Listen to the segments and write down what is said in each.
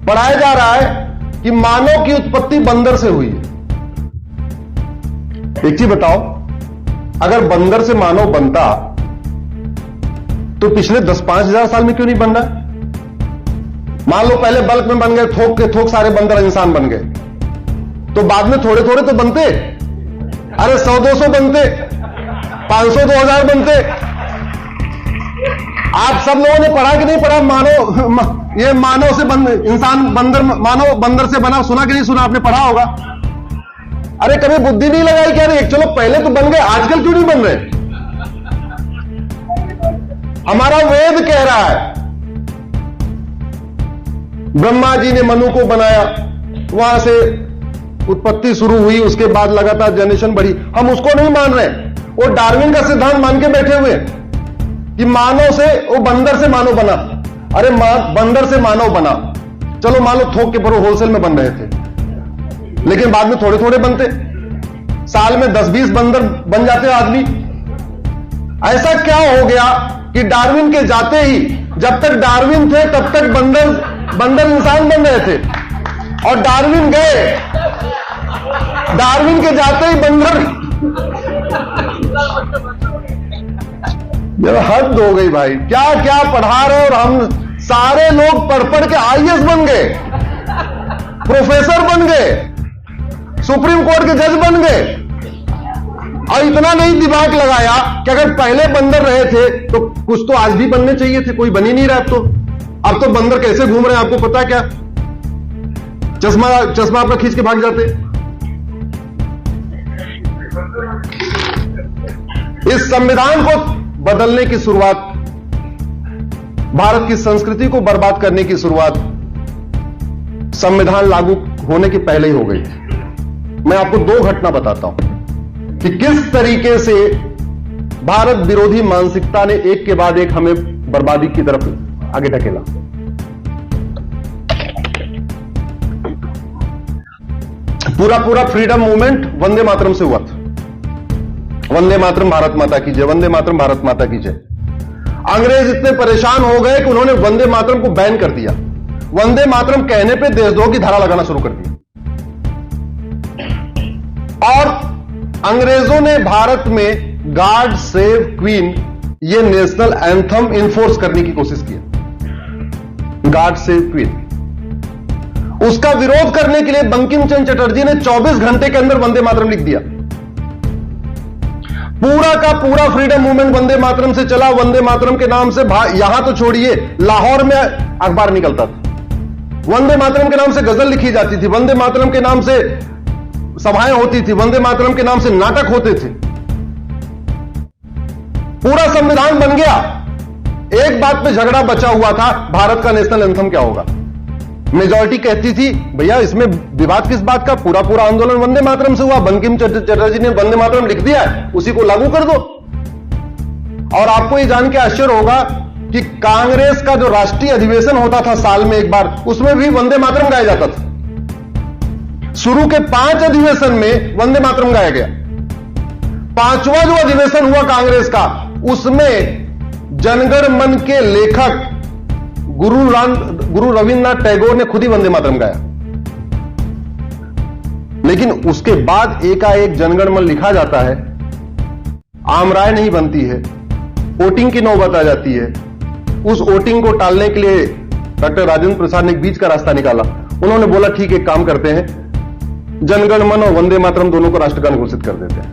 पढ़ाया जा रहा है कि मानव की उत्पत्ति बंदर से हुई है। एक चीज बताओ, अगर बंदर से मानव बनता तो पिछले 10-5 हजार साल में क्यों नहीं बन रहा? मान लो पहले बल्क में बन गए, थोक के थोक सारे बंदर इंसान बन गए, तो बाद में थोड़े थोड़े तो बनते। अरे 100-200 बनते, 500-2000 बनते। आप सब लोगों ने पढ़ा कि नहीं पढ़ा? ये मानव से इंसान बंदर, मानव बंदर से बना, सुना कि नहीं सुना? आपने पढ़ा होगा। अरे कभी बुद्धि नहीं लगाई क्या? चलो पहले तो बन गए, आजकल क्यों नहीं बन रहे? हमारा वेद कह रहा है ब्रह्मा जी ने मनु को बनाया, वहां से उत्पत्ति शुरू हुई, उसके बाद लगातार जनरेशन बढ़ी। हम उसको नहीं मान रहे, वो डार्विन का सिद्धांत मान के बैठे हुए कि मानव से, वो बंदर से मानव बना। अरे बंदर से मानव बना, चलो मान लो थोक के पर होलसेल में बन रहे थे, लेकिन बाद में थोड़े थोड़े बनते। साल में 10-20 बंदर बन जाते आदमी। ऐसा क्या हो गया कि डार्विन के जाते ही, जब तक डार्विन थे तब तक बंदर इंसान बन रहे थे, और डार्विन गए, डार्विन के जाते ही बंदर। ये हद हो गई भाई, क्या क्या पढ़ा रहे, और हम सारे लोग पढ़ पढ़ के आईएएस बन गए, प्रोफेसर बन गए, सुप्रीम कोर्ट के जज बन गए, और इतना नहीं दिमाग लगाया कि अगर पहले बंदर रहे थे तो कुछ तो आज भी बनने चाहिए थे, कोई बन ही नहीं रहा। अब तो बंदर कैसे घूम रहे हैं आपको पता क्या? चश्मा आपका खींच के भाग जाते। इस संविधान को बदलने की शुरुआत, भारत की संस्कृति को बर्बाद करने की शुरुआत संविधान लागू होने के पहले ही हो गई थी। मैं आपको 2 घटना बताता हूं कि किस तरीके से भारत विरोधी मानसिकता ने एक के बाद एक हमें बर्बादी की तरफ आगे ढकेला। पूरा फ्रीडम मूवमेंट वंदे मातरम से हुआ था। वंदे मातरम भारत माता की जय, वंदे मातरम भारत माता की जय। अंग्रेज इतने परेशान हो गए कि उन्होंने वंदे मातरम को बैन कर दिया। वंदे मातरम कहने पे देशद्रोह की धारा लगाना शुरू कर दी, और अंग्रेजों ने भारत में गॉड सेव क्वीन, ये नेशनल एंथम इन्फोर्स करने की कोशिश की। गॉड सेव क्वीन, उसका विरोध करने के लिए बंकिम चंद्र चटर्जी ने 24 घंटे के अंदर वंदे मातरम लिख दिया। पूरा का पूरा फ्रीडम मूवमेंट वंदे मातरम से चला। वंदे मातरम के नाम से यहां तो छोड़िए, लाहौर में अखबार निकलता था, वंदे मातरम के नाम से गजल लिखी जाती थी, वंदे मातरम के नाम से सभाएं होती थी, वंदे मातरम के नाम से नाटक होते थे। पूरा संविधान बन गया। एक बात पे झगड़ा बचा हुआ था, भारत का नेशनल एंथम क्या होगा। मेजॉरिटी कहती थी भैया इसमें विवाद किस बात का, पूरा आंदोलन वंदे मातरम से हुआ, बंकिम चंद्र चटर्जी ने वंदे मातरम लिख दिया है, उसी को लागू कर दो। और आपको ये जान के आश्चर्य होगा कि कांग्रेस का जो राष्ट्रीय अधिवेशन होता था साल में एक बार, उसमें भी वंदे मातरम गाया जाता था। शुरू के 5 अधिवेशन में वंदे मातरम गाया गया। 5वां जो अधिवेशन हुआ कांग्रेस का, उसमें जनगण मन के लेखक गुरु रविन्द्रनाथ टैगोर ने खुद ही वंदे मातरम गाया। लेकिन उसके बाद एकाएक जनगण मन लिखा जाता है, आम राय नहीं बनती है, वोटिंग की नौबत आ जाती है। उस वोटिंग को टालने के लिए डॉक्टर राजेंद्र प्रसाद ने एक बीच का रास्ता निकाला। उन्होंने बोला ठीक एक काम करते हैं, जनगण मन और वंदे मातरम दोनों को राष्ट्रगान घोषित कर देते हैं।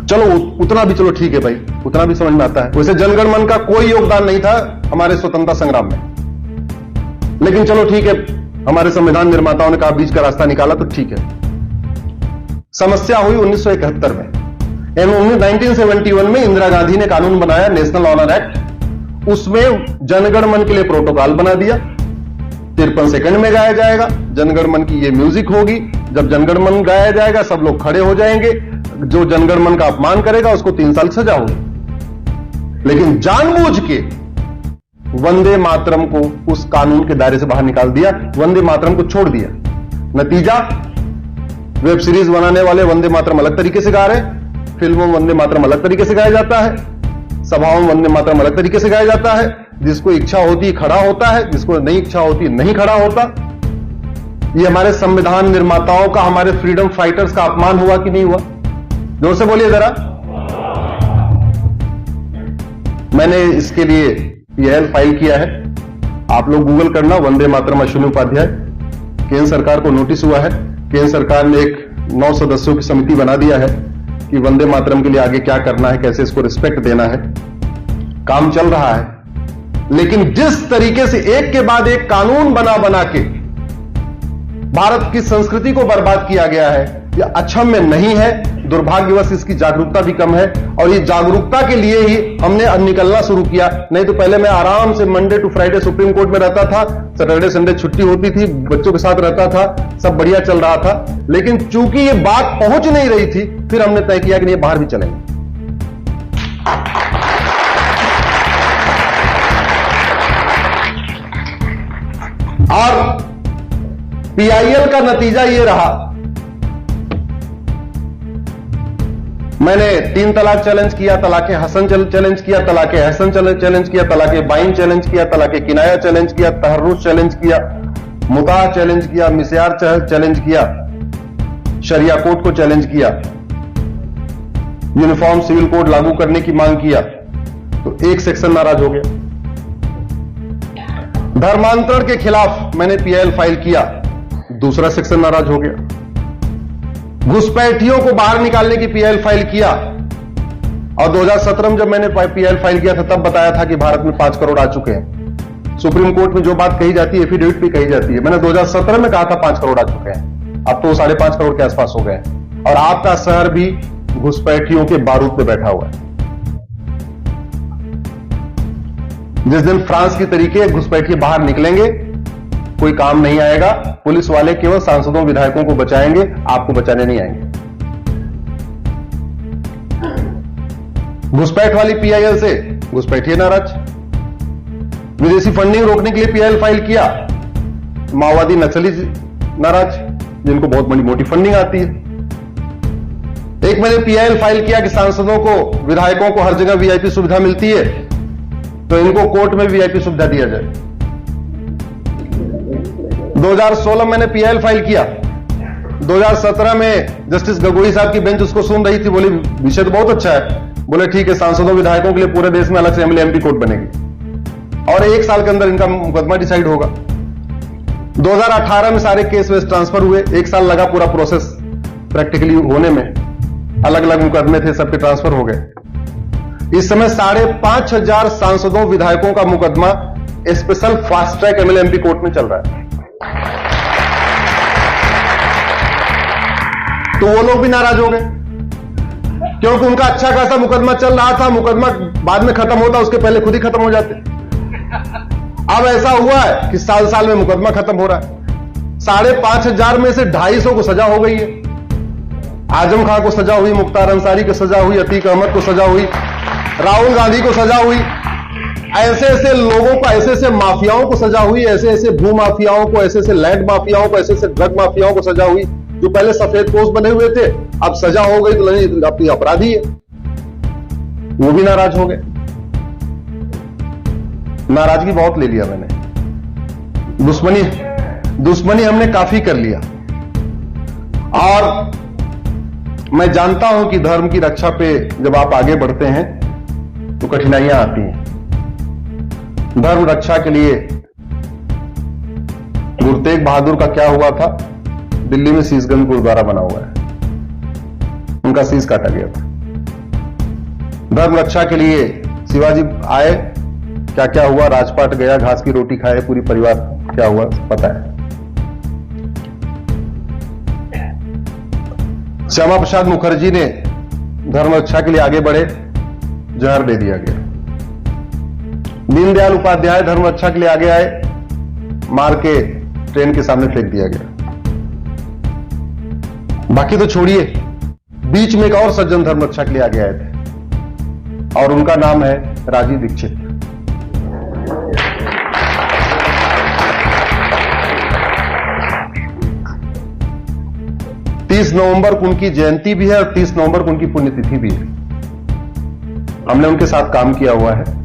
चलो उतना भी, चलो ठीक है भाई, उतना भी समझ में आता है। वैसे जनगण मन का कोई योगदान नहीं था हमारे स्वतंत्रता संग्राम में, लेकिन चलो ठीक है, हमारे संविधान निर्माताओं ने कहा बीच का रास्ता निकाला तो ठीक है। समस्या हुई 1971 में। 1971 में इंदिरा गांधी ने कानून बनाया, नेशनल ऑनर एक्ट। उसमें जनगण मन के लिए प्रोटोकॉल बना दिया, 53 सेकंड में गाया जाएगा, जनगण मन की ये म्यूजिक होगी। जब जनगण मन गाया जाएगा सब लोग खड़े हो जाएंगे, जो जनगण मन का अपमान करेगा उसको 3 साल सजा होगी। लेकिन जानबूझ के वंदे मातरम को उस कानून के दायरे से बाहर निकाल दिया, वंदे मातरम को छोड़ दिया। नतीजा, वेब सीरीज बनाने वाले वंदे मातरम अलग तरीके से गा रहे, फिल्मों में वंदे मातरम अलग तरीके से गाया जाता है, सभाओं में वंदे मातरम अलग तरीके से गाया जाता है, जिसको इच्छा होती है खड़ा होता है, जिसको नहीं इच्छा होती नहीं खड़ा होता। ये हमारे संविधान निर्माताओं का, हमारे फ्रीडम फाइटर्स का अपमान हुआ कि नहीं हुआ? जोर से बोलिए जरा। मैंने इसके लिए पीआईएल फाइल किया है, आप लोग गूगल करना, वंदे मातरम अश्विनी उपाध्याय। केंद्र सरकार को नोटिस हुआ है, केंद्र सरकार ने एक 9 सदस्यों की समिति बना दिया है कि वंदे मातरम के लिए आगे क्या करना है, कैसे इसको रिस्पेक्ट देना है। काम चल रहा है, लेकिन जिस तरीके से एक के बाद एक कानून बना के भारत की संस्कृति को बर्बाद किया गया है, यह अक्षम्य नहीं है। दुर्भाग्यवश इसकी जागरूकता भी कम है, और ये जागरूकता के लिए ही हमने अब निकलना शुरू किया। नहीं तो पहले मैं आराम से Monday to Friday Supreme Court में रहता था, सैटरडे संडे छुट्टी होती थी, बच्चों के साथ रहता था, सब बढ़िया चल रहा था। लेकिन चूंकि ये बात पहुंच नहीं रही थी, फिर हमने तय किया कि नहीं, बाहर भी चलेंगे। और पीआईएल का नतीजा ये रहा, मैंने 3 तलाक चैलेंज किया, तलाके हसन चैलेंज किया, तलाके हसन चैलेंज किया, तलाके बाइन चैलेंज किया, तलाके किनाया चैलेंज किया, तहर्रुस चैलेंज किया, मुताह चैलेंज किया, मिस्यार चैलेंज किया, शरिया कोड को चैलेंज किया, यूनिफॉर्म सिविल कोड लागू करने की मांग किया, तो एक सेक्शन नाराज हो गया। धर्मांतरण के खिलाफ मैंने पीआईएल फाइल किया, दूसरा सेक्शन नाराज हो गया। घुसपैठियों को बाहर निकालने की पीआईएल फाइल किया, और 2017 में जब मैंने पीआईएल फाइल किया था, तब बताया था कि भारत में 5 करोड़ आ चुके हैं। सुप्रीम कोर्ट में जो बात कही जाती है, एफिडेविट भी कही जाती है। मैंने 2017 में कहा था 5 करोड़ आ चुके हैं, अब तो 5.5 करोड़ के आसपास हो गए हैं। और आपका शहर भी घुसपैठियों के बारूद पे बैठा हुआ है। जिस दिन फ्रांस की तरीके घुसपैठिए बाहर निकलेंगे, कोई काम नहीं आएगा। पुलिस वाले केवल सांसदों विधायकों को बचाएंगे, आपको बचाने नहीं आएंगे। घुसपैठ वाली पीआईएल से घुसपैठिए नाराज। विदेशी फंडिंग रोकने के लिए पीआईएल फाइल किया, माओवादी नक्सली नाराज, जिनको बहुत बड़ी मोटी फंडिंग आती है। एक मैंने पीआईएल फाइल किया कि सांसदों को, विधायकों को हर जगह वीआईपी सुविधा मिलती है, तो इनको कोर्ट में वीआईपी सुविधा दिया जाए। 2016 मैंने पीआईएल फाइल किया, 2017 में जस्टिस गगोई साहब की बेंच उसको सुन रही थी, बोली विषय तो बहुत अच्छा है, बोले ठीक है, सांसदों विधायकों के लिए पूरे देश में अलग से एमएलए एमपी कोर्ट बनेगी और 1 साल के अंदर इनका मुकदमा डिसाइड होगा। 2018 में सारे केस वेस ट्रांसफर हुए, 1 साल लगा पूरा प्रोसेस प्रैक्टिकली होने में, अलग अलग मुकदमे थे, सबके ट्रांसफर हो गए। इस समय 5,500 सांसदों विधायकों का मुकदमा special fast track MLA MP court में चल रहा है। तो वो लोग भी नाराज हो गए, क्योंकि उनका अच्छा खासा मुकदमा चल रहा था, मुकदमा बाद में खत्म होता, उसके पहले खुद ही खत्म हो जाते। अब ऐसा हुआ है कि साल साल में मुकदमा खत्म हो रहा है। 5,500 में से 250 को सजा हो गई है। आजम खां को सजा हुई, मुख्तार अंसारी को सजा हुई, अतीक अहमद को सजा हुई, राहुल गांधी को सजा हुई, ऐसे ऐसे लोगों को, ऐसे ऐसे माफियाओं को सजा हुई, ऐसे ऐसे भू माफियाओं को, ऐसे ऐसे लैंड माफियाओं को, ऐसे ऐसे ड्रग माफियाओं को सजा हुई, जो पहले सफेद पोष बने हुए थे, अब सजा हो गई तो नहीं, अपनी अपराधी है। वो भी नाराज हो गए। नाराजगी बहुत ले लिया मैंने, दुश्मनी हमने काफी कर लिया। और मैं जानता हूं कि धर्म की रक्षा पे जब आप आगे बढ़ते हैं तो कठिनाइयां आती हैं। धर्म रक्षा के लिए गुरु तेग बहादुर का क्या हुआ था, दिल्ली में शीशगंज गुरुद्वारा बना हुआ है, उनका शीश काटा गया था। धर्म रक्षा के लिए शिवाजी आए, क्या क्या हुआ, राजपाट गया, घास की रोटी खाए, पूरी परिवार क्या हुआ पता है। श्यामा प्रसाद मुखर्जी ने धर्म रक्षा के लिए आगे बढ़े, जहर दे दिया गया। दीनदयाल उपाध्याय धर्म रक्षा के लिए आगे आए, मार के ट्रेन के सामने फेंक दिया गया। बाकी तो छोड़िए, बीच में एक और सज्जन धर्म रक्षा के लिए आगे आए थे और उनका नाम है राजीव दीक्षित। तीस नवंबर को उनकी जयंती भी है और 30 नवंबर को उनकी पुण्यतिथि भी है। हमने उनके साथ काम किया हुआ है।